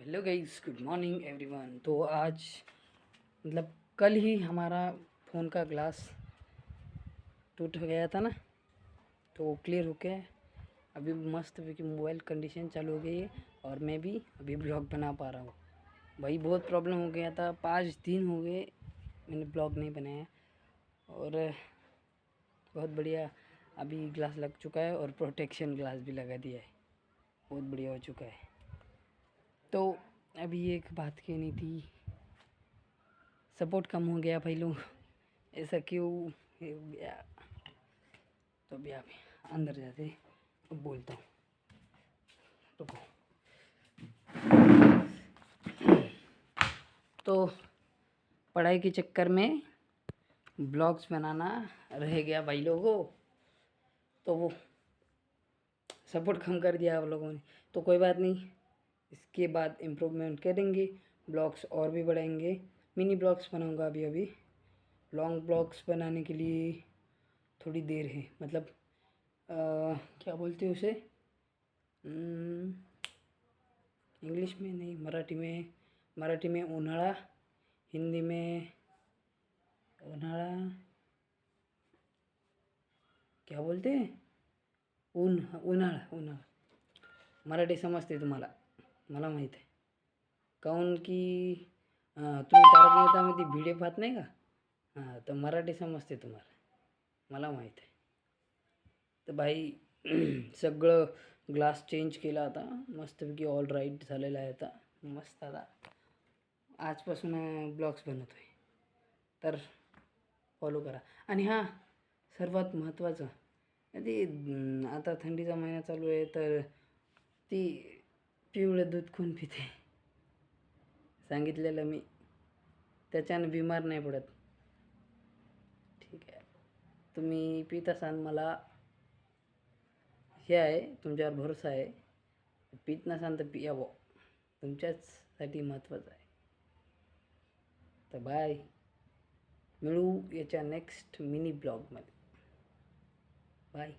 Hello guys, good morning everyone. तो आज मतलब कल ही हमारा फ़ोन का ग्लास टूट गया था ना, तो वो क्लियर हो गया है। अभी मस्त की मोबाइल कंडीशन चालू हो गई है और मैं भी अभी ब्लॉग बना पा रहा हूँ। भाई बहुत प्रॉब्लम हो गया था, 5 दिन हो गए मैंने ब्लॉग नहीं बनाया और बहुत बढ़िया अभी ग्लास लग चुका है और प्रोटेक्शन ग्लास भी लगा दिया है, बहुत बढ़िया हो चुका है। तो अभी एक बात कहनी थी, सपोर्ट कम हो गया भाई लोग, ऐसा क्यों हो गया? तो अभी आप अंदर जाते बोलता हूँ। रुको। तो पढ़ाई के चक्कर में ब्लॉग्स बनाना रह गया भाई लोगों, तो वो सपोर्ट कम कर दिया आप लोगों ने। तो कोई बात नहीं, इसके बाद इम्प्रूवमेंट करेंगे, ब्लॉग्स और भी बढ़ाएंगे। मिनी ब्लॉग्स बनाऊंगा अभी अभी। लॉन्ग ब्लॉग्स बनाने के लिए थोड़ी देर है, मतलब क्या बोलते हैं उसे, इंग्लिश में नहीं, मराठी में उन्हाळा, हिंदी में उन्हाळा क्या बोलते हैं, उन्हाळा। मराठी समजते तुम्हाला, मला माहीत आहे, काहून की तुम्ही तारक मेहतामध्ये भिडे पाहत नाही का? हां, तर मराठी समजते तुम्हाला, मला माहीत आहे. तर भाई सगळं ग्लास चेंज केला आता, मस्तपैकी ऑल राईट झालेला आहे आता, मस्त. आता आजपासून ब्लॉग्स बनवतो आहे, तर फॉलो करा. आणि हां, सर्वात महत्त्वाचं ते आता थंडीचा महिना चालू आहे, तर ती पिवळं दूध कोण पिते सांगितलेलं मी, त्याच्यानं बिमार नाही पडत. ठीक आहे, तुम्ही पित असाल, मला हे आहे, तुमच्यावर भरोसा आहे. पित नसाल तर पियावं, तुमच्याचसाठी महत्त्वाचं आहे. तर बाय, मिळू याच्या नेक्स्ट मिनी ब्लॉगमध्ये. बाय.